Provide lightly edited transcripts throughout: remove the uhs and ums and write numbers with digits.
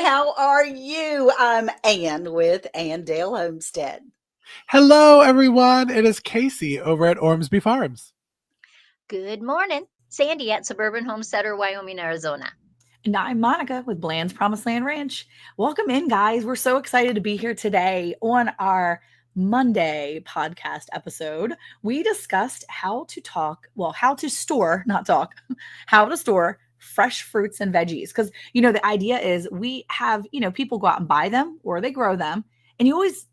How are you? I'm Ann with Dale Homestead. Hello, everyone. It is Casey over at Ormsby Farms. Good morning. Sandy at Suburban Homesteader, Wyoming, Arizona. And I'm Monica with Bland's Promised Land Ranch. Welcome in, guys. We're so excited to be here today on our Monday podcast episode. We discussed how to store, not talk, how to store fresh fruits and veggies. Because, the idea is we have, people go out and buy them or they grow them. And you always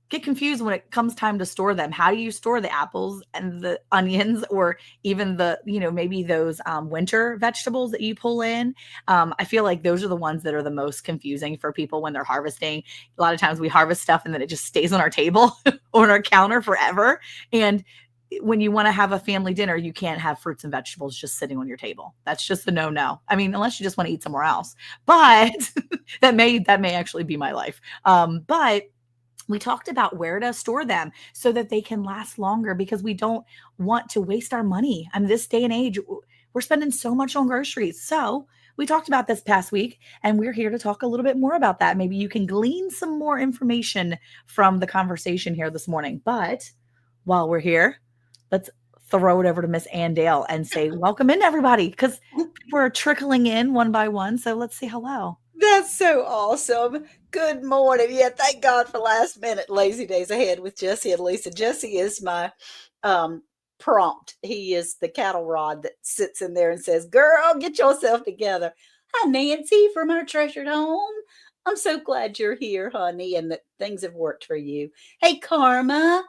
get confused when it comes time to store them. How do you store the apples and the onions, or even the, maybe those winter vegetables that you pull in? I feel like those are the ones that are the most confusing for people when they're harvesting. A lot of times we harvest stuff and then it just stays on our table or on our counter forever. And when you want to have a family dinner, you can't have fruits and vegetables just sitting on your table. That's just a no. I mean, unless you just want to eat somewhere else, but that may actually be my life. But we talked about where to store them so that they can last longer, because we don't want to waste our money. And this day and age, we're spending so much on groceries. So we talked about this past week, and we're here to talk a little bit more about that. Maybe you can glean some more information from the conversation here this morning. But while we're here, let's throw it over to Miss Ann Dale and say, welcome in, everybody, because we're trickling in one by one. So let's say hello. That's so awesome. Good morning. Yeah, thank God for last minute lazy days ahead with Jesse and Lisa. Jesse is my prompt. He is the cattle rod that sits in there and says, girl, get yourself together. Hi, Nancy from our treasured home. I'm so glad you're here, honey, and that things have worked for you. Hey, Karma.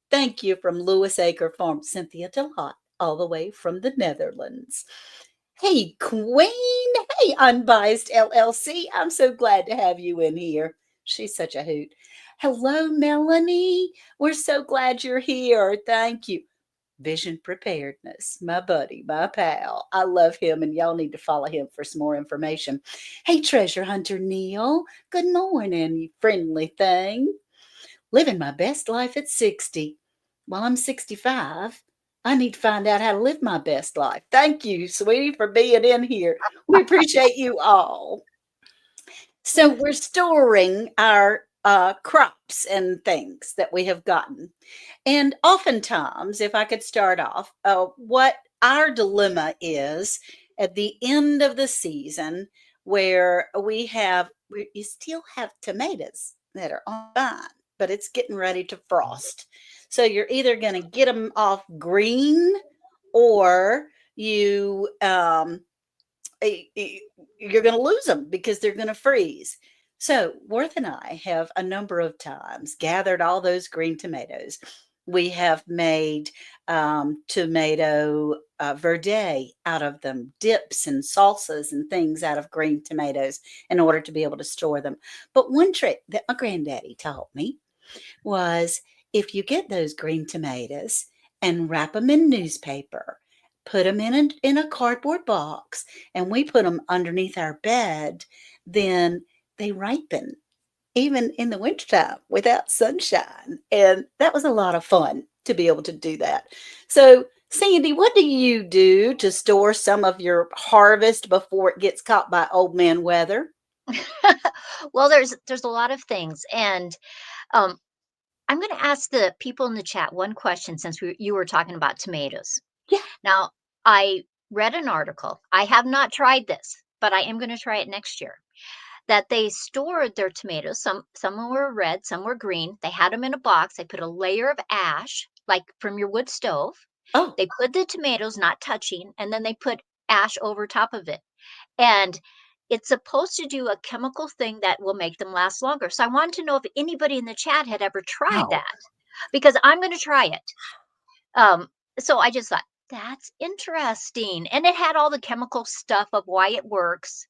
Thank you from Lewis Acre Farm. Cynthia Delot, all the way from the Netherlands. Hey, Queen. Hey, Unbiased LLC. I'm so glad to have you in here. She's such a hoot. Hello, Melanie. We're so glad you're here. Thank you. Vision Preparedness, my buddy, my pal. I love him, and y'all need to follow him for some more information. Hey, Treasure Hunter Neil. Good morning, you friendly thing. Living my best life at 60. Well, I'm 65. I need to find out how to live my best life. Thank you, sweetie, for being in here. We appreciate you all. So we're storing our crops and things that we have gotten. And oftentimes, if I could start off, what our dilemma is at the end of the season, where you still have tomatoes that are on vine, but it's getting ready to frost. So you're either going to get them off green, or you're going to lose them because they're going to freeze. So Worth and I have a number of times gathered all those green tomatoes. We have made tomato verde out of them, dips and salsas and things out of green tomatoes in order to be able to store them. But one trick that my granddaddy taught me was, if you get those green tomatoes and wrap them in newspaper, put them in a cardboard box, and we put them underneath our bed, then they ripen even in the wintertime without sunshine. And that was a lot of fun to be able to do that. So, Sandy, what do you do to store some of your harvest before it gets caught by old man weather? Well, there's a lot of things, and um, I'm going to ask the people in the chat one question, since you were talking about tomatoes. Yeah. Now, I read an article. I have not tried this, but I am going to try it next year. That they stored their tomatoes. Some were red, some were green. They had them in a box. They put a layer of ash, like from your wood stove. Oh, They put the tomatoes not touching, and then they put ash over top of it. And it's supposed to do a chemical thing that will make them last longer. So I wanted to know if anybody in the chat had ever tried wow. that, because I'm going to try it. So I just thought, that's interesting. And it had all the chemical stuff of why it works.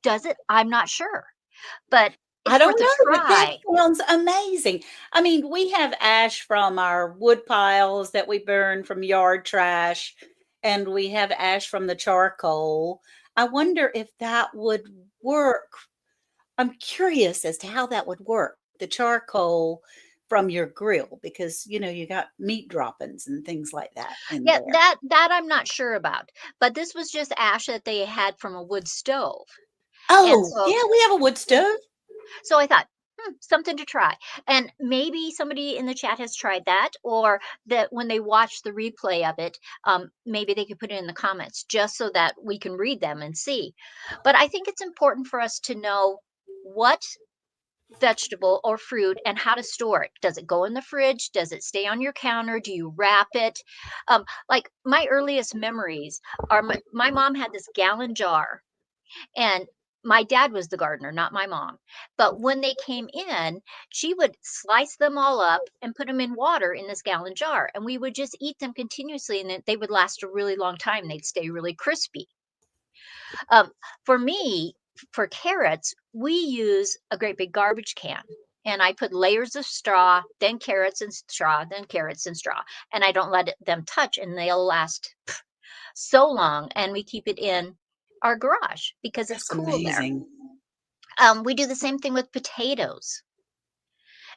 Does it? I'm not sure, but I it's don't worth a know, but that try. sounds amazing. I mean, we have ash from our wood piles that we burn from yard trash, and we have ash from the charcoal. I wonder if that would work. I'm curious as to how that would work. The charcoal from your grill, because you got meat droppings and things like that in Yeah, there. that I'm not sure about. But this was just ash that they had from a wood stove. Oh, so yeah, we have a wood stove. so I thought, something to try. And maybe somebody in the chat has tried that, or that when they watch the replay of it, maybe they could put it in the comments just so that we can read them and see. But I think it's important for us to know what vegetable or fruit and how to store it. Does it go in the fridge? Does it stay on your counter? Do you wrap it? Like my earliest memories are my mom had this gallon jar, and my dad was the gardener, not my mom. But when they came in, she would slice them all up and put them in water in this gallon jar. And we would just eat them continuously, and they would last a really long time. They'd stay really crispy. Um, for me, for carrots, we use a great big garbage can. And I put layers of straw, then carrots and straw, then carrots and straw. And I don't let them touch, and they'll last so long. And we keep it in our garage because it's That's cool there. amazing. We do the same thing with potatoes,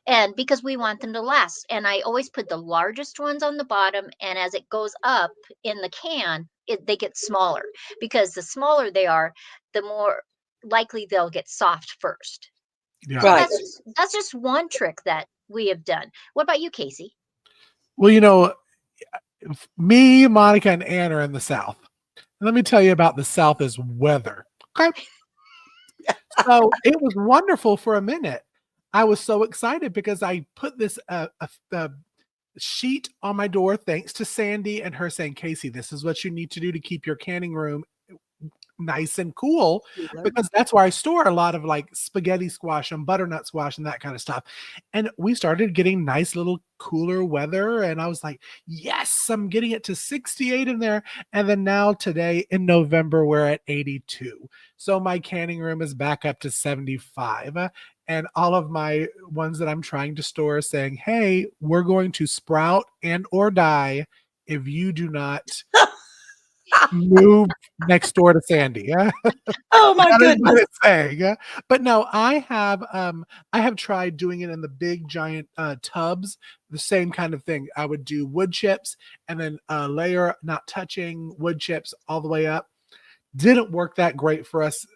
and because we want them to last. And I always put the largest ones on the bottom, and as it goes up in the can, they get smaller, because the smaller they are, the more likely they'll get soft first. Yeah. So Right. that's just one trick that we have done. What about you, Casey? Well, me, Monica, and Ann are in the South. Let me tell you about the South's weather. Okay. So it was wonderful for a minute. I was so excited because I put this sheet on my door, thanks to Sandy and her saying, Casey, this is what you need to do to keep your canning room nice and cool, because that's where I store a lot of like spaghetti squash and butternut squash and that kind of stuff. And we started getting nice little cooler weather, and I was like, yes, I'm getting it to 68 in there. And then now today in November, we're at 82. So my canning room is back up to 75. And all of my ones that I'm trying to store are saying, hey, we're going to sprout and or die if you do not move next door to Sandy. Oh my That is what goodness. it's saying. But no, I have tried doing it in the big giant tubs, the same kind of thing. I would do wood chips and then layer not touching wood chips all the way up. Didn't work that great for us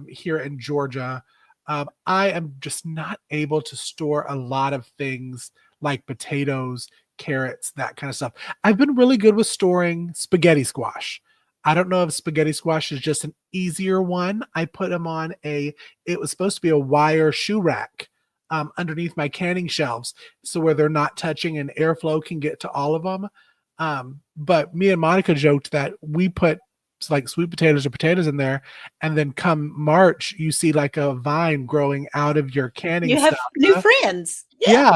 here in Georgia. I am just not able to store a lot of things like potatoes, carrots, that kind of stuff. I've been really good with storing spaghetti squash. I don't know if spaghetti squash is just an easier one. I put them on it was supposed to be a wire shoe rack underneath my canning shelves, so where they're not touching and airflow can get to all of them. But me and Monica joked that we put like sweet potatoes or potatoes in there, and then come March, you see like a vine growing out of your canning You have stuff. new friends. Yeah.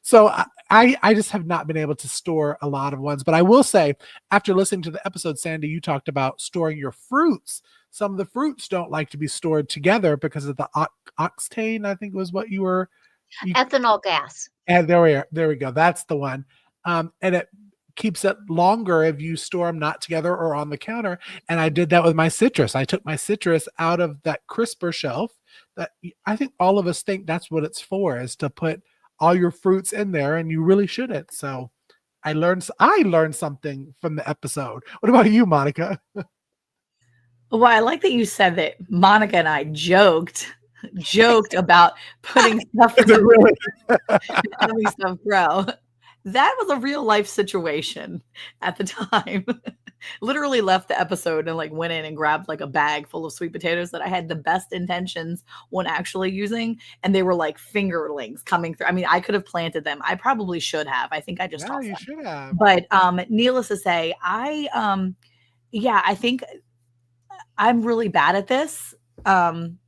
So I just have not been able to store a lot of ones. But I will say, after listening to the episode, Sandy, you talked about storing your fruits. Some of the fruits don't like to be stored together because of the octane, I think was what you Ethanol gas. and there we go. That's the one. And it keeps it longer if you store them not together or on the counter. And I did that with my citrus. I took my citrus out of that crisper shelf. That I think all of us think that's what it's for, is to put all your fruits in there, and you really shouldn't. So I learned something from the episode. What about you, Monica? Well, I like that you said that Monica and I joked about putting stuff in the Really? having stuff grow. That was a real life situation at the time. Literally left the episode and like went in and grabbed like a bag full of sweet potatoes that I had the best intentions when actually using, and they were like fingerlings coming through. I mean, I could have planted them. I probably should have. I think I just tossed You them. should have. But needless to say, I think I'm really bad at this. I'm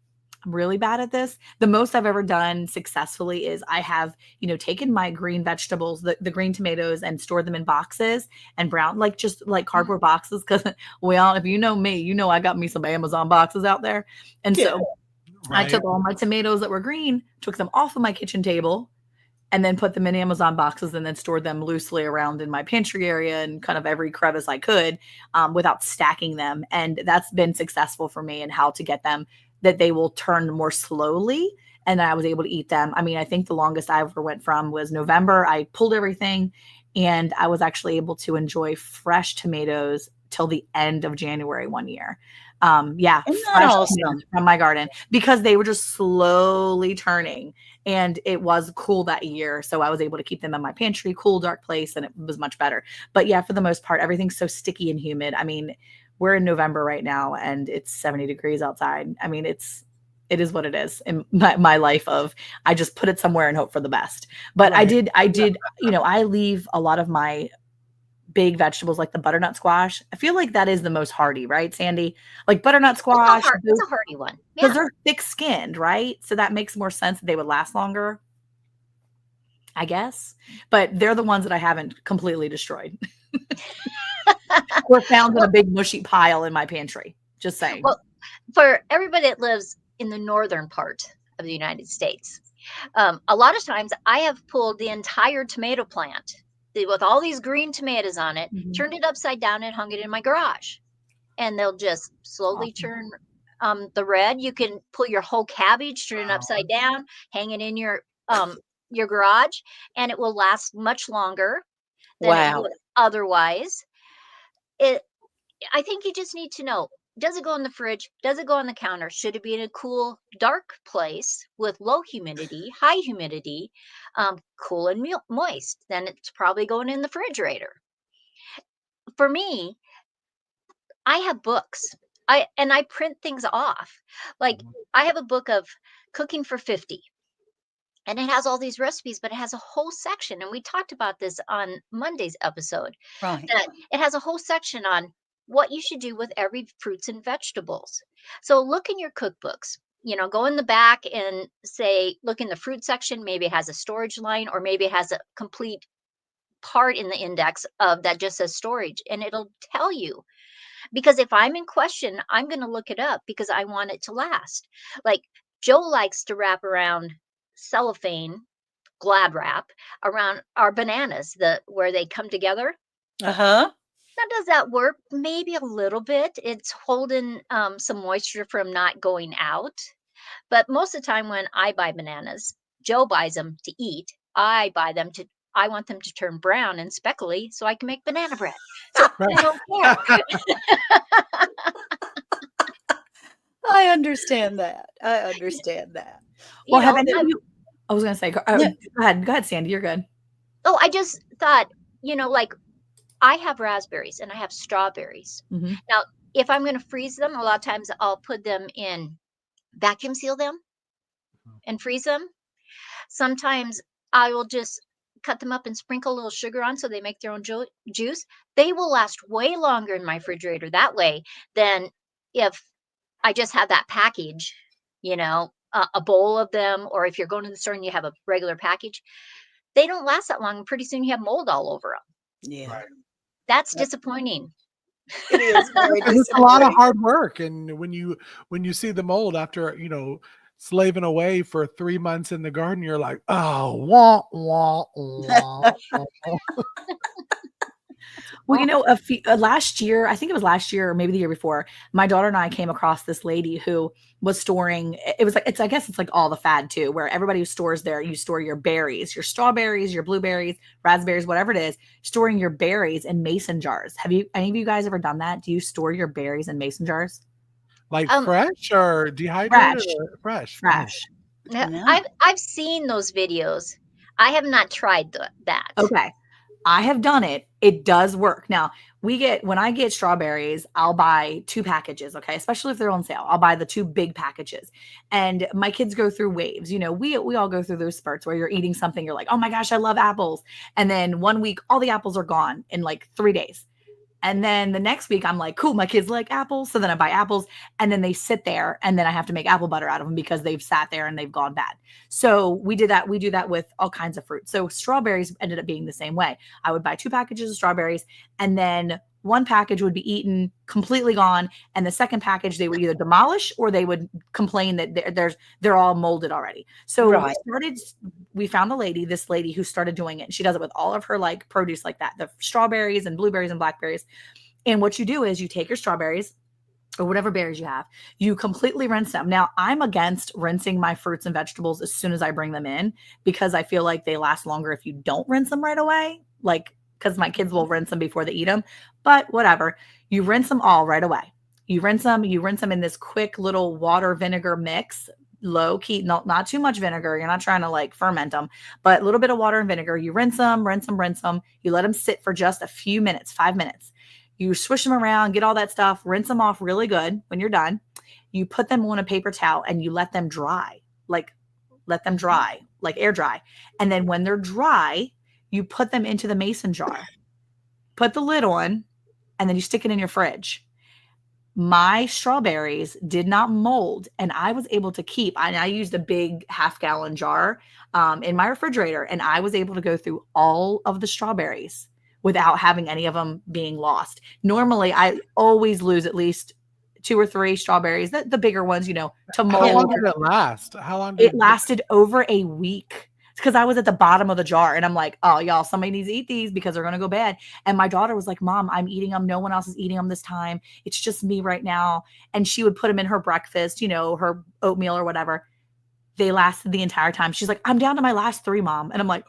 really bad at this. The most I've ever done successfully is I have, taken my green vegetables, the green tomatoes, and stored them in boxes and brown, like just like cardboard boxes. Cause if you know me, I got me some Amazon boxes out there. And so I took all my tomatoes that were green, took them off of my kitchen table, and then put them in Amazon boxes and then stored them loosely around in my pantry area and kind of every crevice I could without stacking them. And that's been successful for me, and how to get them that they will turn more slowly. And I was able to eat them. I mean, I think the longest I ever went from was November. I pulled everything, and I was actually able to enjoy fresh tomatoes till the end of January one year. Yeah, Isn't that fresh awesome? tomatoes from my garden because they were just slowly turning. And it was cool that year. So I was able to keep them in my pantry, cool, dark place, and it was much better. But yeah, for the most part, everything's so sticky and humid. I mean, we're in November right now and it's 70 degrees outside. I mean, it is what it is in my life of I just put it somewhere and hope for the best. But Right. I did, I leave a lot of my big vegetables like the butternut squash. I feel like that is the most hardy, right, Sandy? Like butternut squash, It's a hardy one. because Yeah. they're thick skinned, right? So that makes more sense that they would last longer, I guess. But they're the ones that I haven't completely destroyed. Or found in a big mushy pile in my pantry. Just saying. Well, for everybody that lives in the northern part of the United States, a lot of times I have pulled the entire tomato plant with all these green tomatoes on it, Mhm. turned it upside down and hung it in my garage. And they'll just slowly turn the red. You can pull your whole cabbage, turn it upside down, hang it in your garage, and it will last much longer than it Wow. would otherwise. I think you just need to know, does it go in the fridge? Does it go on the counter? Should it be in a cool, dark place with low humidity, high humidity, cool and moist? Then it's probably going in the refrigerator. For me, I have books. I print things off. Like I have a book of cooking for 50. And it has all these recipes, but it has a whole section. And we talked about this on Monday's episode. Right. That it has a whole section on what you should do with every fruits and vegetables. So look in your cookbooks. Go in the back and say, look in the fruit section. Maybe it has a storage line, or maybe it has a complete part in the index of that just says storage, and it'll tell you. Because if I'm in question, I'm going to look it up because I want it to last. Like Joe likes to wrap around cellophane, Glad wrap around our bananas, where they come together. Uh-huh. Now, does that work? Maybe a little bit. It's holding some moisture from not going out. But most of the time when I buy bananas, Joe buys them to eat. I want them to turn brown and speckly so I can make banana bread. So I don't care. I understand that. I understand that. Well, You have know, any of you I was gonna say, go Yeah. ahead. Go ahead, Sandy. You're good. I just thought, like I have raspberries and I have strawberries. Mhm. Now, if I'm going to freeze them, a lot of times I'll put them in, vacuum seal them and freeze them. Sometimes I will just cut them up and sprinkle a little sugar on so they make their own juice. They will last way longer in my refrigerator that way than if I just have that package, a bowl of them, or if you're going to the store and you have a regular package, they don't last that long. And pretty soon you have mold all over them. Yeah. Right. That's Yep. disappointing. It is very And it's a lot of disappointing. hard work. And when you see the mold after, slaving away for 3 months in the garden, you're like, oh, wah, wah, wah. Well, last year, I think it was last year or maybe the year before, my daughter and I came across this lady who was storing, it was like, I guess it's like all the fad too, where everybody who stores there, you store your berries, your strawberries, your blueberries, raspberries, whatever it is, storing your berries in mason jars. Have any of you guys ever done that? Do you store your berries in mason jars? Like Um, fresh or dehydrated Fresh. or fresh? Fresh. No. I've seen those videos. I have not tried that. Okay. I have done it. It does work. Now, when I get strawberries, I'll buy 2 packages, okay? Especially if they're on sale. I'll buy the 2 big packages. And my kids go through waves. We all go through those spurts where you're eating something, you're like, "Oh my gosh, I love apples." And then one week all the apples are gone in like 3 days. And then the next week I'm like, cool, my kids like apples. So then I buy apples and then they sit there and then I have to make apple butter out of them because they've sat there and they've gone bad. So we did that. We do that with all kinds of fruit. So strawberries ended up being the same way. I would buy 2 packages of strawberries and then one package would be eaten, completely gone. And the second package, they would either demolish or they would complain that they're all molded already. So Right. we found this lady who started doing it. And she does it with all of her like produce like that, the strawberries and blueberries and blackberries. And what you do is you take your strawberries or whatever berries you have, you completely rinse them. Now, I'm against rinsing my fruits and vegetables as soon as I bring them in because I feel like they last longer if you don't rinse them right away. Like, because my kids will rinse them before they eat them, but whatever. You rinse them all right away. You rinse them in this quick little water vinegar mix, low key, not too much vinegar. You're not trying to like ferment them, but a little bit of water and vinegar. You rinse them. You let them sit for just a few minutes, 5 minutes. You swish them around, get all that stuff, rinse them off really good. When you're done, you put them on a paper towel and you let them dry, like air dry. And then when they're dry, you put them into the mason jar, put the lid on, and then you stick it in your fridge. My strawberries did not mold, and I was able to keep, I used a big half-gallon jar in my refrigerator, and I was able to go through all of the strawberries without having any of them being lost. Normally, I always lose at least 2 or 3 strawberries, the bigger ones, to mold. How long did it last? It lasted over a week because I was at the bottom of the jar and I'm like, oh, y'all, somebody needs to eat these because they're going to go bad. And my daughter was like, Mom, I'm eating them. No one else is eating them this time. It's just me right now. And she would put them in her breakfast, her oatmeal or whatever. They lasted the entire time. She's like, I'm down to my last 3, Mom. And I'm like,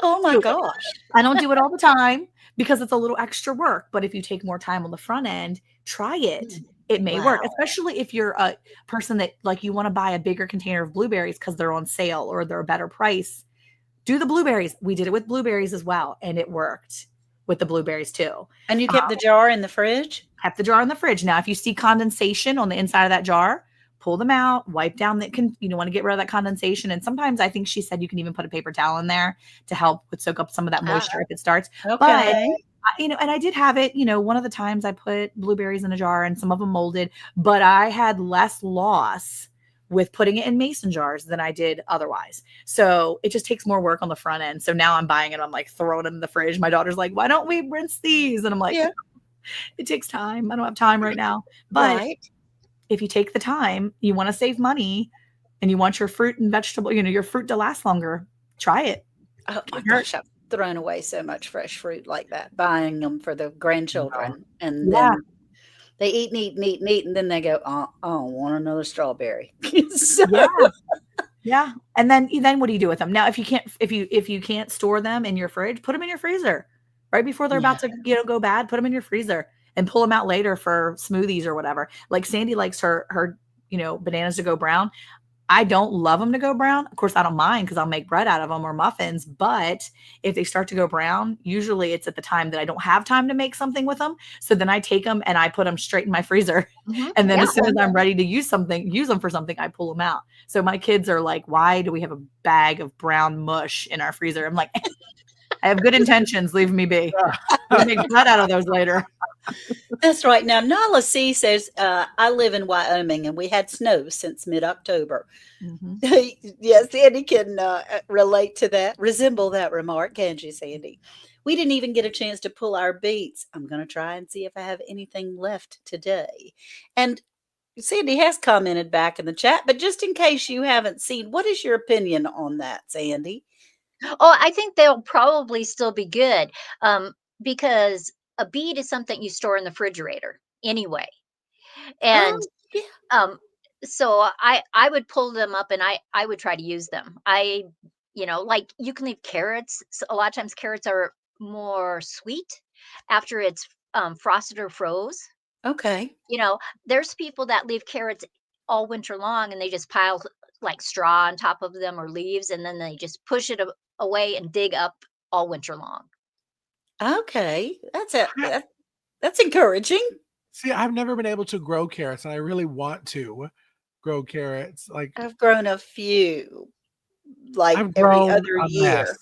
oh my gosh. I don't do it all the time because it's a little extra work. But if you take more time on the front end, try it. It may work, especially if you're a person that like you want to buy a bigger container of blueberries because they're on sale or they're a better price. Do the blueberries. We did it with blueberries as well. And it worked with the blueberries too. And you kept the jar in the fridge? Kept the jar in the fridge. Now, if you see condensation on the inside of that jar, pull them out, wipe down want to get rid of that condensation. And sometimes I think she said you can even put a paper towel in there to help with soak up some of that moisture if it starts. Okay. But and I did have it, one of the times I put blueberries in a jar and some of them molded, but I had less loss with putting it in mason jars than I did otherwise. So it just takes more work on the front end. So now I'm buying it. I'm like throwing them in the fridge. My daughter's like, why don't we rinse these? And I'm like, it takes time. I don't have time right now. But if you take the time, you want to save money and you want your fruit and vegetable, your fruit to last longer, try it. Oh my gosh, I've thrown away so much fresh fruit like that, buying them for the grandchildren. And then they eat, and then they go, I don't want another strawberry. Yeah. And then what do you do with them? Now, if you can't store them in your fridge, put them in your freezer right before they're about to, go bad. Put them in your freezer and pull them out later for smoothies or whatever. Like Sandy likes her bananas to go brown. I don't love them to go brown. Of course, I don't mind because I'll make bread out of them or muffins. But if they start to go brown, usually it's at the time that I don't have time to make something with them. So then I take them and I put them straight in my freezer. And then as soon as I'm ready to use them for something, I pull them out. So my kids are like, why do we have a bag of brown mush in our freezer? I'm like, I have good intentions. Leave me be. I'll make bread out of those later. That's right. Now, Nala C says, I live in Wyoming and we had snow since mid-October. Yes, Sandy can relate to that, resemble that remark, can't you, Sandy? We didn't even get a chance to pull our beets. I'm going to try and see if I have anything left today. And Sandy has commented back in the chat, but just in case you haven't seen, what is your opinion on that, Sandy? Oh, I think they'll probably still be good because a beet is something you store in the refrigerator anyway. And so I would pull them up and I would try to use them. Like you can leave carrots. So a lot of times carrots are more sweet after it's frosted or froze. Okay. There's people that leave carrots all winter long and they just pile like straw on top of them or leaves, and then they just push it away and dig up all winter long. Okay. That's encouraging. See, I've never been able to grow carrots, and I really want to grow carrots. Like I've grown a few, like every other year.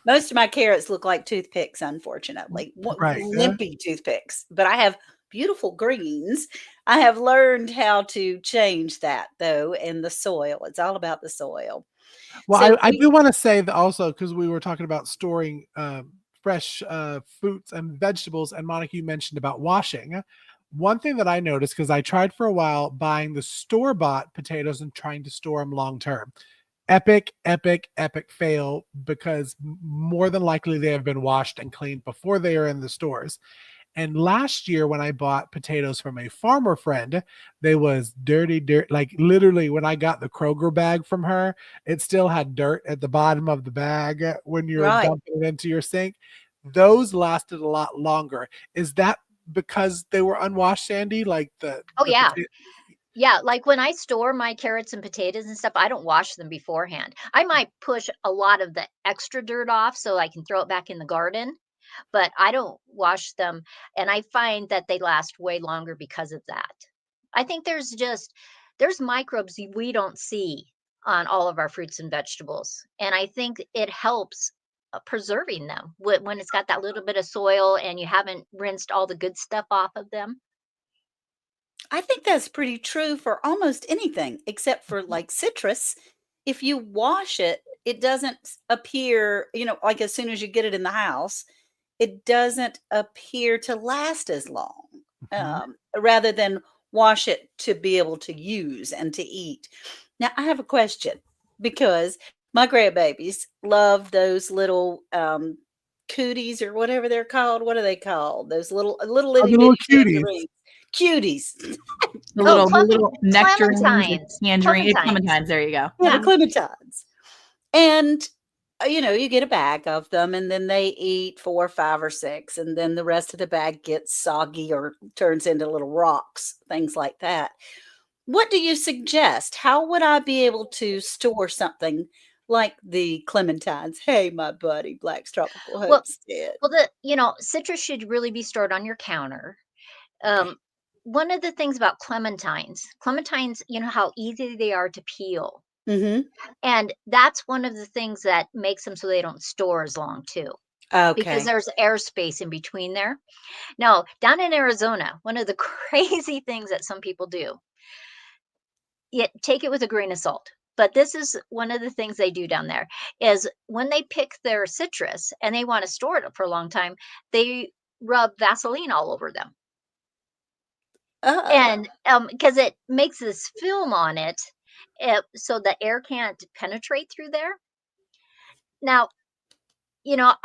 Most of my carrots look like toothpicks, unfortunately. Limpy toothpicks. But I have beautiful greens. I have learned how to change that, though, in the soil. It's all about the soil. Well, so I do want to say that also, because we were talking about storing fresh fruits and vegetables, and Monica, you mentioned about washing. One thing that I noticed, because I tried for a while buying the store-bought potatoes and trying to store them long-term. Epic fail, because more than likely they have been washed and cleaned before they are in the stores. And last year when I bought potatoes from a farmer friend, they was dirty dirt. Like literally when I got the Kroger bag from her, it still had dirt at the bottom of the bag when you're dumping it into your sink. Those lasted a lot longer. Is that because they were unwashed, Sandy? Like Oh, the yeah. potato. Yeah, like when I store my carrots and potatoes and stuff, I don't wash them beforehand. I might push a lot of the extra dirt off so I can throw it back in the garden, but I don't wash them. And I find that they last way longer because of that. I think there's microbes we don't see on all of our fruits and vegetables. And I think it helps preserving them when it's got that little bit of soil and you haven't rinsed all the good stuff off of them. I think that's pretty true for almost anything except for like citrus. If you wash it, it doesn't appear, like as soon as you get it in the house, it doesn't appear to last as long, Mhm. rather than wash it to be able to use and to eat. Now, I have a question because my grandbabies love those little cooties or whatever they're called. What are they called? Those little Oh, itty the little bitty cuties. tangerines. Cuties. The Oh, little nectarines and clementines. tangerine Clementines. clementines. There you go. Yeah, Yeah. the clementines. And, you get a bag of them and then they eat 4, 5, or 6, and then the rest of the bag gets soggy or turns into little rocks, things like that. What do you suggest? How would I be able to store something like the clementines? Hey, my buddy, Black's Tropical Well, Homestead. citrus should really be stored on your counter. Okay. Um, one of the things about clementines, you know how easy they are to peel. Mhm. And that's one of the things that makes them so they don't store as long too, because Okay. there's airspace in between there. Now, down in Arizona, one of the crazy things that some people do, yet take it with a grain of salt. But this is one of the things they do down there is when they pick their citrus and they want to store it for a long time, they rub Vaseline all over them. Oh. And because it makes this film on it, so the air can't penetrate through there. Now,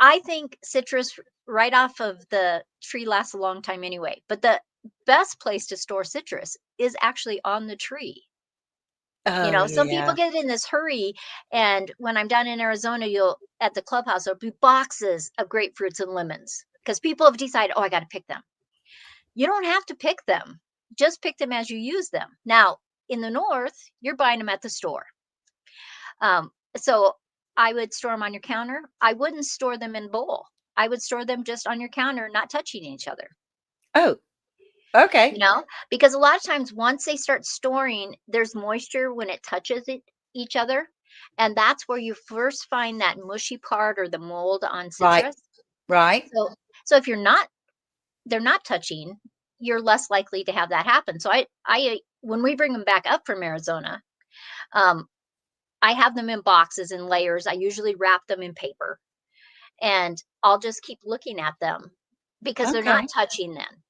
I think citrus right off of the tree lasts a long time anyway, but the best place to store citrus is actually on the tree. Oh, Some people yeah. get in this hurry, and when I'm down in Arizona, you'll at the clubhouse there'll be boxes of grapefruits and lemons because people have decided, oh, I got to pick them. You don't have to pick them; just pick them as you use them. Now, in the north, you're buying them at the store. So I would store them on your counter. I wouldn't store them in bowl. I would store them just on your counter, not touching each other. Oh, okay. Because a lot of times once they start storing, there's moisture when it touches each other. And that's where you first find that mushy part or the mold on Right. citrus. Right. So if they're not touching, you're less likely to have that happen. So I when we bring them back up from Arizona, um, I have them in boxes and layers. I usually wrap them in paper and I'll just keep looking at them because they're not Okay. touching then.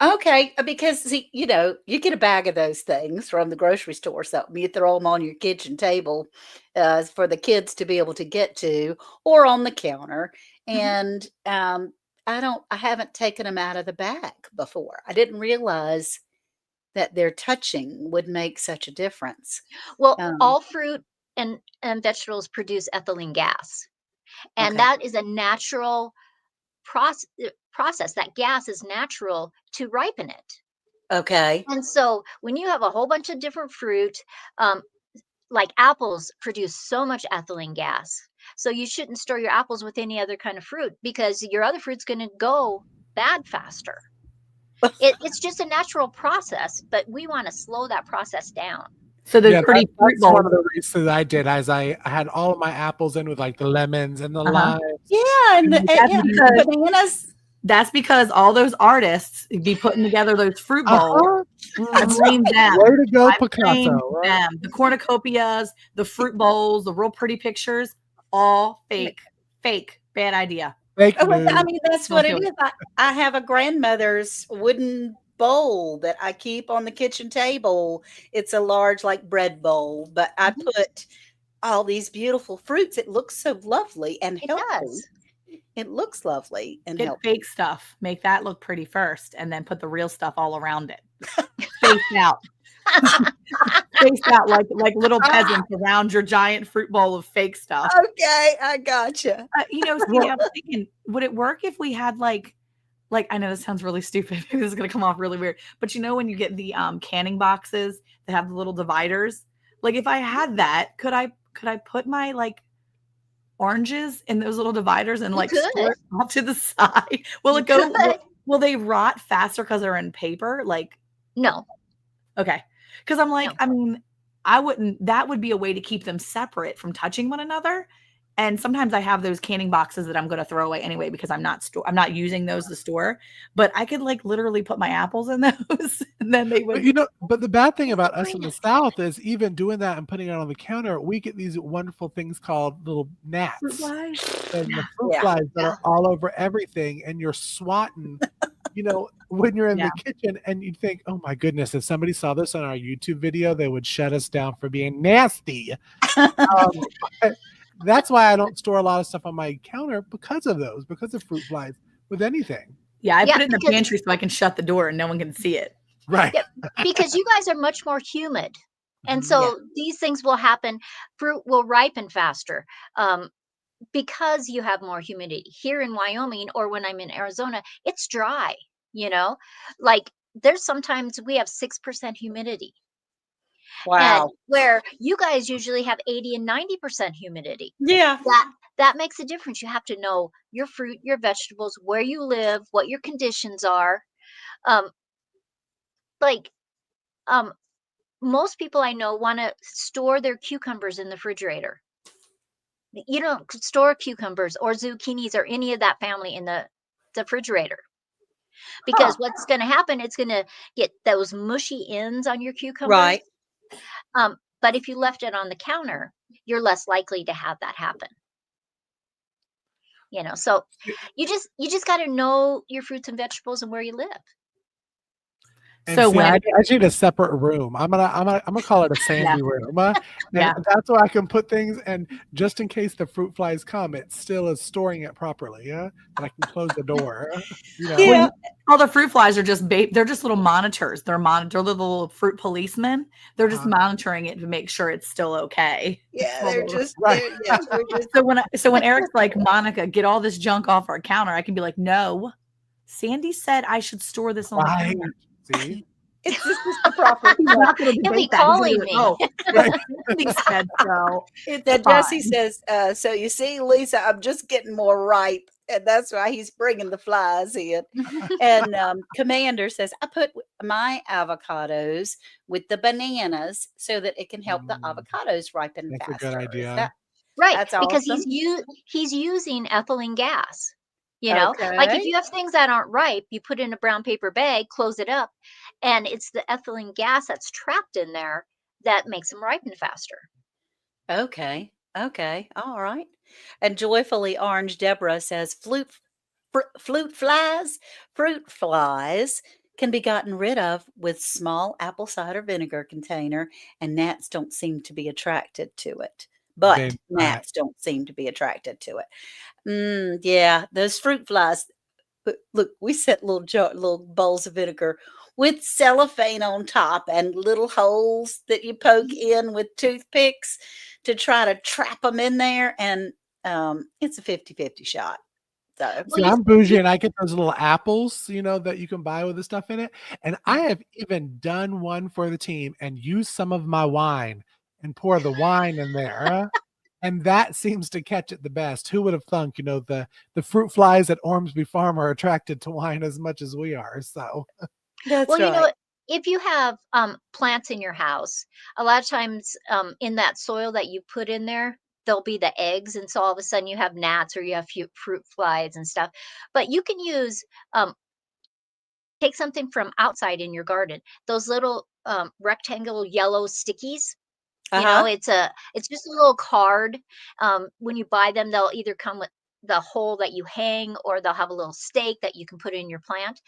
Okay, because see, you get a bag of those things from the grocery store, or something. You throw them on your kitchen table, for the kids to be able to get to, or on the counter. Mhm. And I haven't taken them out of the bag before. I didn't realize that their touching would make such a difference. Well, Um, all fruit and vegetables produce ethylene gas, and okay, that is a natural process. That gas is natural to ripen it. okay, And so when you have a whole bunch of different fruit, um, like apples produce so much ethylene gas. So you shouldn't store your apples with any other kind of fruit because your other fruit's going to go bad faster. It's just a natural process, but we want to slow that process down. So those Yeah, pretty fruit that's one bowls. of the reasons I did. As I had all of my apples in with like the lemons and the Uh-huh. limes. yeah, and And That's yeah, because bananas. that's because all those artists be putting together those fruit bowls. uh-huh. I That's blame them. Way to go, I blame Picasso. Right? them. The cornucopias, the fruit bowls, the real pretty pictures, all fake. Fake. Bad idea. Fake Oh, well, I news. mean, that's Don't what it do it. is. I have a grandmother's wooden bowl that I keep on the kitchen table. It's a large, like, bread bowl, but I Mhm. put all these beautiful fruits. It looks so lovely and It healthy. does. It looks lovely and Get healthy. fake stuff. Make that look pretty first, and then put the real stuff all around it. Spaced out. Spaced out like little Ah, peasants around your giant fruit bowl of fake stuff. okay, I gotcha. Sandy, Well, I was thinking, would it work if we had like like, I know this sounds really stupid. This is going to come off really weird, but you know, when you get the canning boxes that have the little dividers, like if I had that, could I put my like oranges in those little dividers and You like store could. it off to the side? Will You it go, could. will they rot faster because they're in paper? Like, No, okay. Because I'm like, no. I mean, I wouldn't, that would be a way to keep them separate from touching one another. And sometimes I have those canning boxes that I'm going to throw away anyway because I'm not using those to store. But I could like literally put my apples in those, and then they But would. but the bad thing about us in the South is even doing that and putting it on the counter, we get these wonderful things called little Fruit gnats flies. and the fruit Yeah. flies that Yeah. are all over everything, and you're swatting, when you're in Yeah. the kitchen, and you think, oh my goodness, if somebody saw this on our YouTube video, they would shut us down for being nasty. But that's why I don't store a lot of stuff on my counter because of fruit flies with anything. Yeah, I Yeah, put it in the because- pantry so I can shut the door and no one can see it. Right. Yeah, because you guys are much more humid. And Mhm. so these things will happen. Fruit will ripen faster because you have more humidity. Here in Wyoming or when I'm in Arizona, it's dry, like there's sometimes we have 6% humidity. And Wow. where you guys usually have 80 and 90% humidity. Yeah. That makes a difference. You have to know your fruit, your vegetables, where you live, what your conditions are. Um, like most people I know want to store their cucumbers in the refrigerator. You don't store cucumbers or zucchinis or any of that family in the refrigerator because what's going to happen, it's going to get those mushy ends on your cucumbers. Right. But if you left it on the counter, you're less likely to have that happen. So you just got to know your fruits and vegetables and where you live. And So see, when I need a separate room. I'm gonna call it a sandy room. And Yeah. that's where I can put things, and just in case the fruit flies come, it still is storing it properly. Yeah, and I can close the door. Yeah. all the fruit flies are just they're just little monitors. They're little fruit policemen. They're just monitoring it to make sure it's still okay. Yeah, they're just Right. we're just So when Eric's like, Monica, get all this junk off our counter, I can be like, no, Sandy said I should store this on the Right. counter. See, it's just the proper. He's not going to He'll be debate that. He's gonna calling like, me. oh, Right. Sandy said so. It's Now Jesse fine. says, so you see, Lisa, I'm just getting more ripe, and that's why he's bringing the flies in. And Commander says, I put my avocados with the bananas so that it can help the avocados ripen That's faster. a good Is idea. that Right, That's because awesome. he's using ethylene gas. Like if Okay. you have things that aren't ripe, you put in a brown paper bag, close it up, and it's the ethylene gas that's trapped in there that makes them ripen faster. Okay. Okay. All right. And Joyfully Orange Deborah says, fruit flies can be gotten rid of with small apple cider vinegar container, and gnats don't seem to be attracted to it. But They- gnats don't seem to be attracted to it. Yeah, those fruit flies. Look, we set little bowls of vinegar with cellophane on top and little holes that you poke in with toothpicks to try to trap them in there. And it's a 50-50 shot. So See, I'm bougie, and I get those little apples, that you can buy with the stuff in it. And I have even done one for the team and used some of my wine and pour the wine in there. And that seems to catch it the best. Who would have thunk, the fruit flies at Ormsby Farm are attracted to wine as much as we are. So that's Well, right. if you have plants in your house, a lot of times in that soil that you put in there, there'll be the eggs, and so all of a sudden you have gnats or you have fruit flies and stuff. But you can use take something from outside in your garden. Those little rectangle yellow stickies. Uh-huh. It's just a little card. When you buy them, they'll either come with the hole that you hang, or they'll have a little stake that you can put in your plant.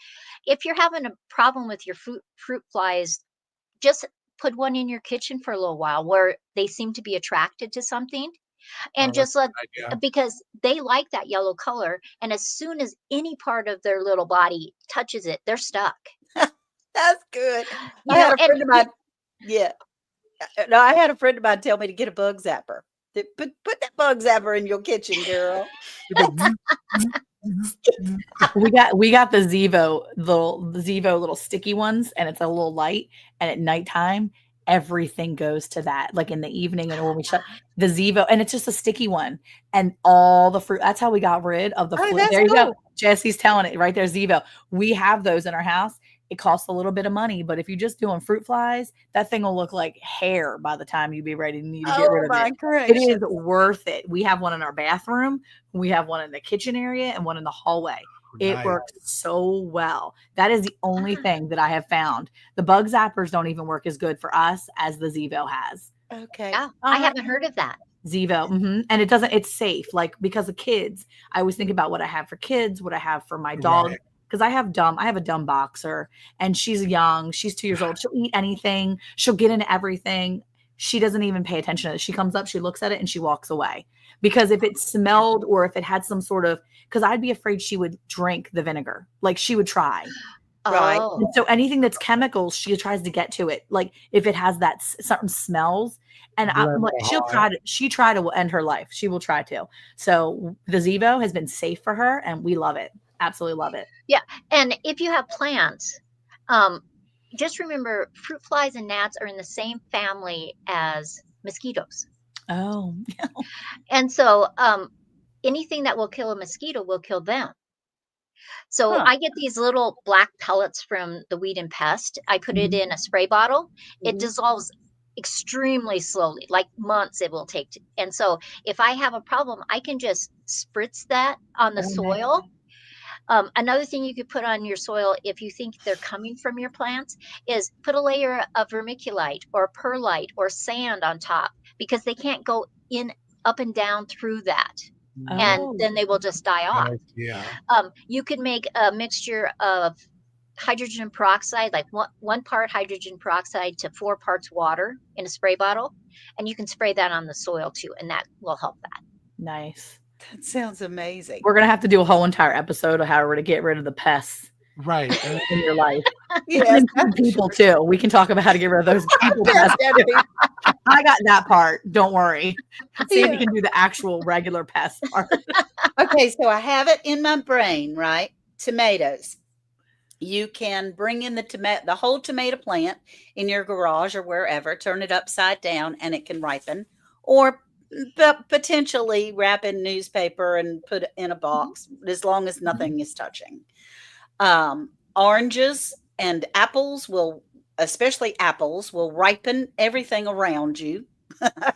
If you're having a problem with your fruit flies, just put one in your kitchen for a little while where they seem to be attracted to something, and that's just let a good idea. because they like that yellow color, and as soon as any part of their little body touches it, they're stuck. That's good. You I know, had a and friend of mine. Yeah. No, I had a friend of mine tell me to get a bug zapper. Put that bug zapper in your kitchen, girl. You're like, We got the Zevo little sticky ones, and it's a little light. And at nighttime, everything goes to that. Like in the evening, and when we shut the Zevo, and it's just a sticky one, and all the fruit. That's how we got rid of the Oh, fruit. that's There you go. cool. Jesse's telling it right there. Zevo. We have those in our house. It costs a little bit of money, but if you're just doing fruit flies, that thing will look like hair by the time you be ready to need to get Oh rid of my it. It gracious. is worth it. We have one in our bathroom, we have one in the kitchen area, and one in the hallway. It Nice. works so well. That is the only thing that I have found. The bug zappers don't even work as good for us as the Zevo has. Okay. Yeah, I haven't heard of that. Zevo. And it doesn't, it's safe. Like because of kids, I always think about what I have for kids, what I have for my dog. Right. Because I have a dumb boxer, and she's young. She's 2 years old. She'll eat anything. She'll get into everything. She doesn't even pay attention to it. She comes up, she looks at it, and she walks away. Because if it smelled or if it had some sort of, because I'd be afraid she would drink the vinegar. Like she would try. Right. Oh, And so anything that's chemicals, she tries to get to it. Like if it has that certain smells, and I'm like, she tried to end her life. She will try to. So the Zevo has been safe for her, and we love it. Absolutely love it. yeah. And if you have plants, just remember fruit flies and gnats are in the same family as mosquitoes. Oh, And so anything that will kill a mosquito will kill them. So Huh. I get these little black pellets from the Weed and Pest. I put it in a spray bottle. It Mhm. dissolves extremely slowly, like months it will take. And so if I have a problem, I can just spritz that on the Oh, nice. soil. Another thing you could put on your soil if you think they're coming from your plants is put a layer of vermiculite or perlite or sand on top, because they can't go in up and down through that. And Oh. then they will just die off. Yeah. You could make a mixture of hydrogen peroxide, like one part hydrogen peroxide to 4 parts water in a spray bottle, and you can spray that on the soil too, and that will help that. Nice. That sounds amazing. We're gonna have to do a whole entire episode of how to get rid of the pests Right. in your life. Yes, And people too. We can talk about how to get rid of those people pests. I got that part. Don't worry. Sandy Yeah. can do the actual regular pest part. Okay, so I have it in my brain, right? Tomatoes. You can bring in the whole tomato plant in your garage or wherever, turn it upside down, and it can ripen. Or potentially wrap in newspaper and put it in a box, as long as nothing is touching. Oranges and apples especially apples, will ripen everything around you.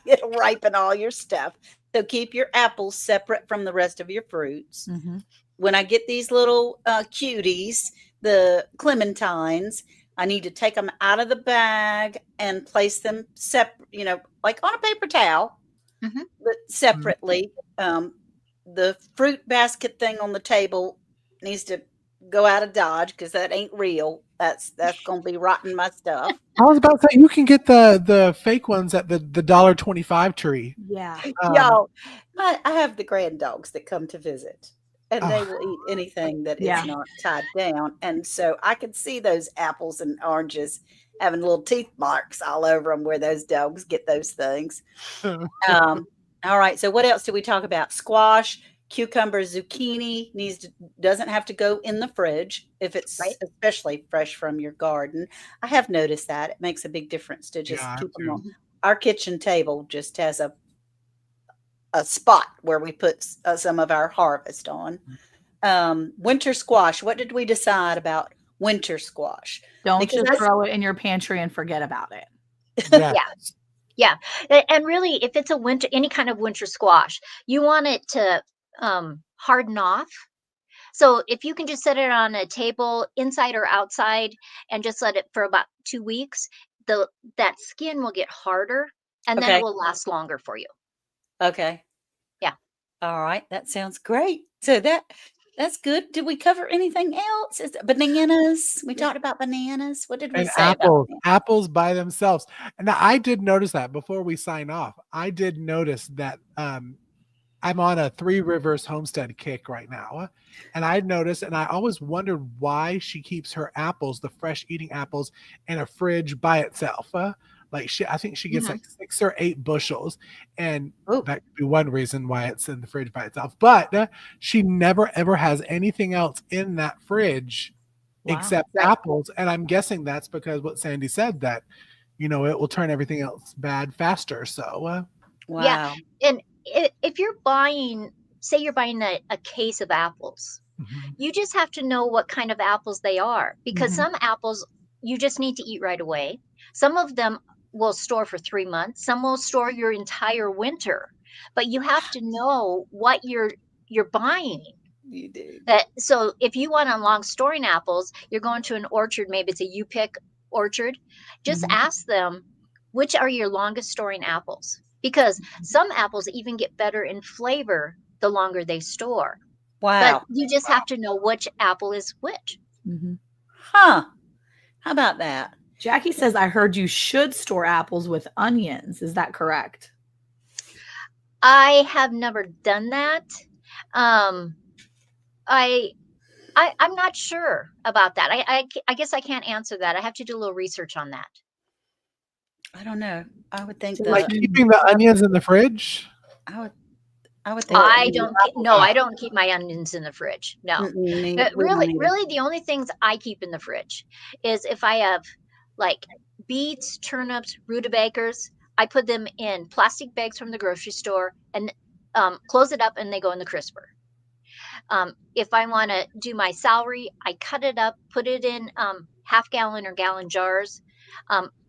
It'll ripen all your stuff. So keep your apples separate from the rest of your fruits. Mm-hmm. When I get these little cuties, the clementines, I need to take them out of the bag and place them separate, like on a paper towel, but separately. The fruit basket thing on the table needs to go out of Dodge because that ain't real. That's going to be rotting my stuff. I was about to say you can get the fake ones at the $1.25 tree. Yeah. Y'all, I have the grand dogs that come to visit, and they will eat anything that is not tied down. And so I can see those apples and oranges having little teeth marks all over them where those dogs get those things. All right. So what else do we talk about? Squash, cucumber, zucchini doesn't have to go in the fridge if it's especially fresh from your garden. I have noticed that it makes a big difference to just keep them on. Our kitchen table just has a spot where we put some of our harvest on. Winter squash. What did we decide about winter squash? Don't just throw it in your pantry and forget about it. Yeah. And really, if it's any kind of winter squash, you want it to harden off. So if you can just set it on a table inside or outside and just let it for about 2 weeks, that skin will get harder, and then it will last longer for you. Okay. Yeah. All right. That sounds great. So that's good. Did we cover anything else? Bananas. We talked about bananas. What did we say about apples by themselves? And I did notice that before we sign off. I did notice that I'm on a Three Rivers homestead kick right now. And I noticed, and I always wondered why she keeps her apples, the fresh eating apples, in a fridge by itself. Like I think she gets Mhm. like 6 or 8 bushels, and Oh, that could be one reason why it's in the fridge by itself. But she never ever has anything else in that fridge Wow. except right. apples. And I'm guessing that's because what Sandy said, that it will turn everything else bad faster. So Yeah. Wow. And if you're buying, say you're buying a case of apples, mhm. you just have to know what kind of apples they are, because Mhm. some apples you just need to eat right away. Some of them will store for 3 months. Some will store your entire winter. But you have to know what you're buying. You do. So if you want on long storing apples, you're going to an orchard, maybe it's a you pick orchard, just Mhm. ask them which are your longest storing apples, because some apples even get better in flavor the longer they store. But Wow. you just have to know which apple is which. Mhm. Huh. How about that? Jackie says, I heard you should store apples with onions. Is that correct? I have never done that. Um, I'm not sure about that. I guess I can't answer that. I have to do a little research on that. I don't know. I would think So Like the keeping the onions in the fridge. I would think I the don't no, I don't keep my onions in the fridge. No. But we don't really, either. really the only things I keep in the fridge is if I have like beets, turnips, rutabagas, I put them in plastic bags from the grocery store and close it up and they go in the crisper. If I want to do my celery, I cut it up, put it in half gallon or gallon jars.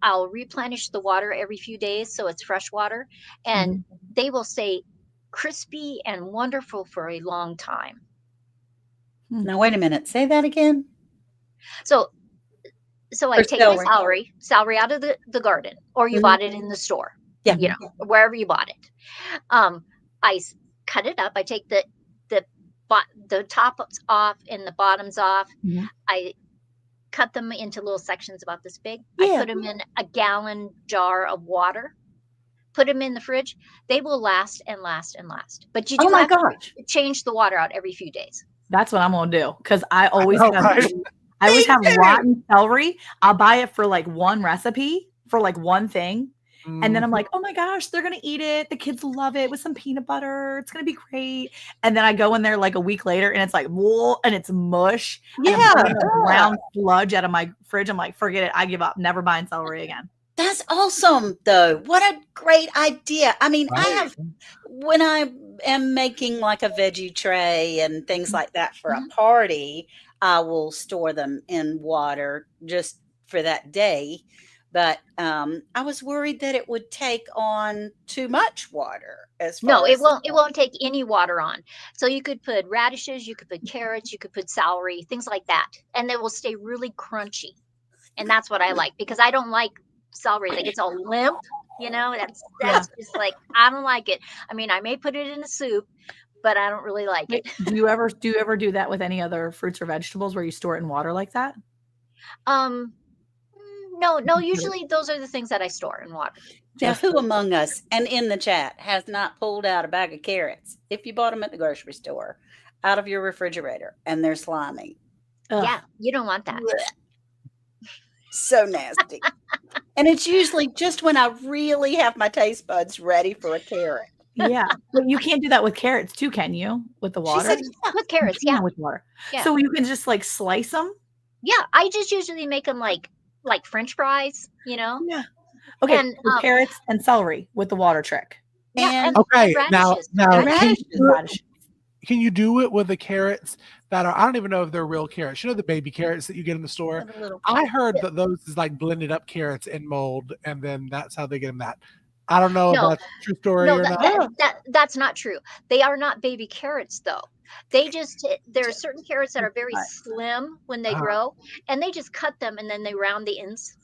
I'll replenish the water every few days so it's fresh water, and Mhm. they will stay crispy and wonderful for a long time. Now wait a minute. Say that again. So I For take my celery. celery out of the garden, or you Mhm. bought it in the store, Yeah. you know, wherever you bought it. I cut it up. I take the tops off and the bottoms off. Mhm. I cut them into little sections about this big. I Yeah. put them in a gallon jar of water, put them in the fridge. They will last and last and last. But you Oh do my have to gosh. change the water out every few days. That's what I'm gonna do, because I always know, have right? I always Me have too. rotten celery. I'll buy it for like one recipe for like one thing. And then I'm Mhm. like, oh my gosh, they're gonna eat it. The kids love it with some peanut butter. It's gonna be great. And then I go in there like a week later and it's like, whoa, and it's mush. And I'm Yeah. bringing a brown sludge out of my fridge. I'm like, forget it. I give up. Never buying celery again. That's awesome though. What a great idea. I mean, I Right. have when I am making like a veggie tray and things like that for a party, I will store them in water just for that day. But I was worried that it would take on too much water as No, far it as won't take any water on. So you could put radishes, you could put carrots, you could put celery, things like that. And they will stay really crunchy. And that's what I like, because I don't like celery that gets all limp, that's Yeah. just like, I don't like it. I mean, I may put it in a soup, but I don't really like it. Do you ever do that with any other fruits or vegetables where you store it in water like that? Um no, usually those are the things that I store in water. now, Just who among us and in the chat has not pulled out a bag of carrots if you bought them at the grocery store out of your refrigerator and they're slimy? ugh. Yeah, you don't want that. So nasty. And it's usually just when I really have my taste buds ready for a carrot. Yeah, but you can't do that with carrots too, can you? With the She water? said, yeah. With carrots, You can yeah. with water. Yeah. So you can just like slice them? Yeah, I just usually make them like French fries, Yeah. Okay, And so carrots and celery with the water trick. yeah, And Okay, now radishes. can you do it with the carrots that are, I don't even know if they're real carrots. You know the baby carrots that you get in the store? the little I heard that those is like blended up carrots in mold, and then that's how they get them that. I don't know No, if that's a true story No, or not. that's not true. They are not baby carrots though. They just there are certain carrots that are very Right. slim when they Uh-huh. grow, and they just cut them and then they round the ends.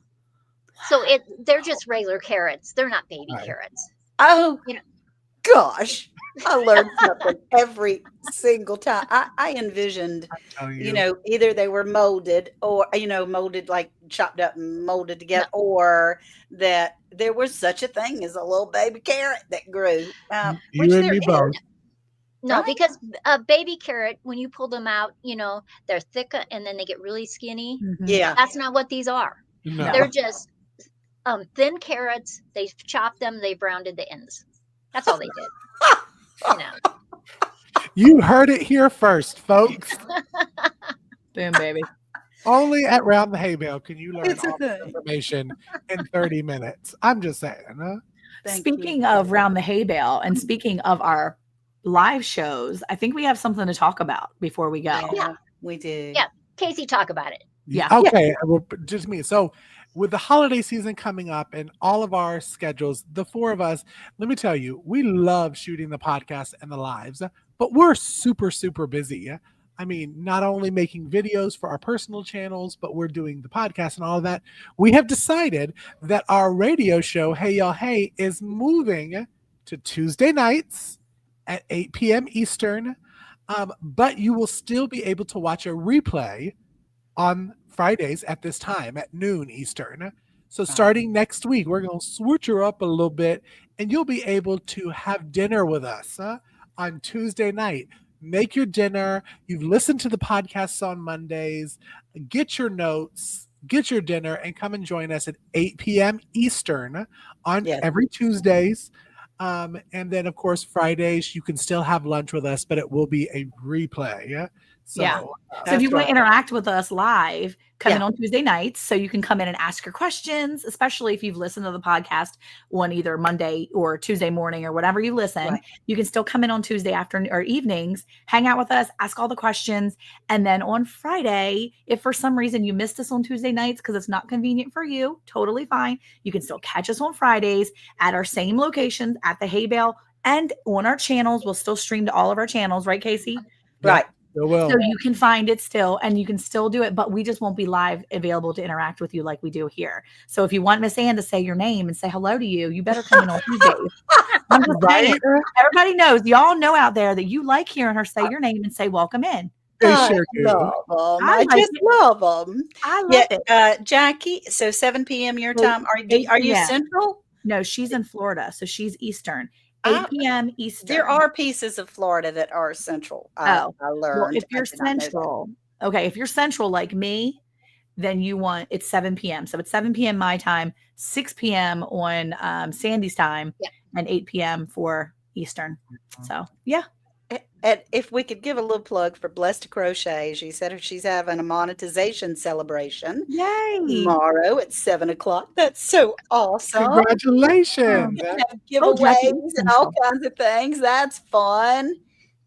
So they're just regular carrots. They're not baby Right. carrots. Oh, You know- gosh. I learned something every single time. I envisioned, Tell you know, either they were molded or, molded like chopped up and molded together, No. or that there was such a thing as a little baby carrot that grew. You Which and there me is. both. No, Right? because a baby carrot, when you pull them out, they're thick and then they get really skinny. Mhm. Yeah. That's not what these are. No. They're just Thin carrots. They chopped them. They rounded the ends. That's all they did. You know. You heard it here first, folks. Boom, baby. Only at Round the Hay Bale can you learn It's a all this thing. information in 30 minutes. I'm just saying. Huh? Speaking of Round the Hay Bale and speaking of our live shows, I think we have something to talk about before we go. Yeah. we do. Yeah. Casey, talk about it. Yeah. Okay. Well, just me. So, with the holiday season coming up and all of our schedules, the four of us, let me tell you, we love shooting the podcast and the lives, but we're super, super busy. I mean, not only making videos for our personal channels, but we're doing the podcast and all of that. We have decided that our radio show, Hey Yall Hey, is moving to Tuesday nights at 8 p.m. Eastern. But you will still be able to watch a replay on Fridays at this time at noon Eastern. So starting next week, we're going to switch her up a little bit, and you'll be able to have dinner with us on Tuesday night. Make your dinner. You've listened to the podcasts on Mondays. Get your notes, get your dinner, and come and join us at 8 p.m. Eastern on every Tuesdays. And then, of course, Fridays, you can still have lunch with us, but it will be a replay. So if you want to interact with us live, come in on Tuesday nights so you can come in and ask your questions, especially if you've listened to the podcast on either Monday or Tuesday morning or whatever you listen. Right. You can still come in on Tuesday afternoon or evenings, hang out with us, ask all the questions. And then on Friday, if for some reason you missed us on Tuesday nights because it's not convenient for you, totally fine. You can still catch us on Fridays at our same locations at the Hay Bale and on our channels. We'll still stream to all of our channels, right, Casey? Right. So you can find it still, and you can still do it, but we just won't be live available to interact with you like we do here. So if you want Miss Ann to say your name and say hello to you, you better come in on Tuesdays. I'm just saying, everybody knows, y'all know out there that you like hearing her say your name and say welcome in. I just love them. I love it. Jackie, so 7 p.m. your time. Are you Central? No, she's in Florida, so she's Eastern. 8 p.m. Eastern. There are pieces of Florida that are Central. I learned. Well, if you're Central, if you're Central like me, then it's 7 p.m. So it's 7 p.m. my time, 6 p.m. on Sandy's time, and 8 p.m. for Eastern. So, yeah. And if we could give a little plug for Blessed Crochet, she said she's having a monetization celebration. Yay! Tomorrow at 7:00. That's so awesome. Congratulations. Have giveaways and all kinds of things. That's fun.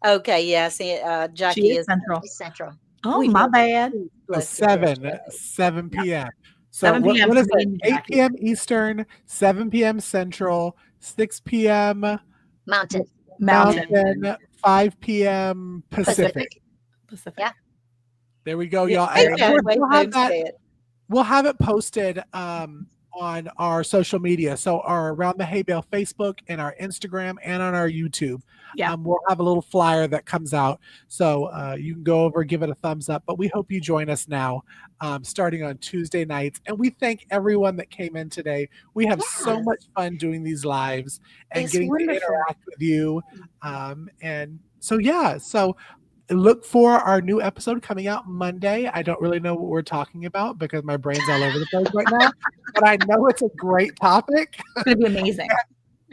Okay, yes. Jackie is Central. Oh, my bad. 7 p.m. So 7 p.m. What is it? 8 p.m. Eastern, 7 p.m. Central, 6 p.m. Mountain. 5 p.m. Pacific. Yeah. There we go, y'all. We'll have it posted on our social media. So our Around the Hay Bale Facebook and our Instagram and on our YouTube. Yeah. We'll have a little flyer that comes out. So you can go over, give it a thumbs up. But we hope you join us now starting on Tuesday nights. And we thank everyone that came in today. We have so much fun doing these lives and getting to interact with you. And so, so look for our new episode coming out Monday. I don't really know what we're talking about because my brain's all over the place right now, but I know it's a great topic. It's going to be amazing.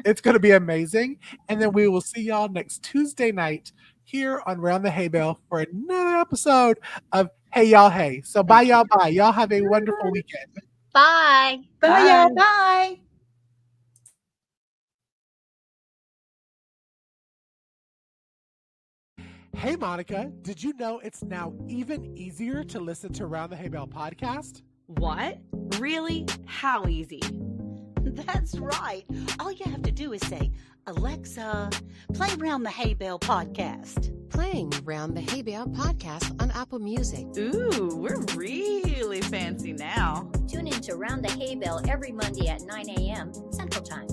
It's going to be amazing. And then we will see y'all next Tuesday night here on Round the Hay Bale for another episode of Hey Yall Hey. So bye, y'all. Bye. Y'all have a wonderful weekend. Bye. Bye, y'all. Bye. Hey, Monica, did you know it's now even easier to listen to Round the Hay Bale podcast? What? Really? How easy? That's right. All you have to do is say, Alexa, play Round the Hay Bale podcast. Playing Round the Hay Bale podcast on Apple Music. Ooh, we're really fancy now. Tune in to Round the Hay Bale every Monday at 9 a.m. Central Time.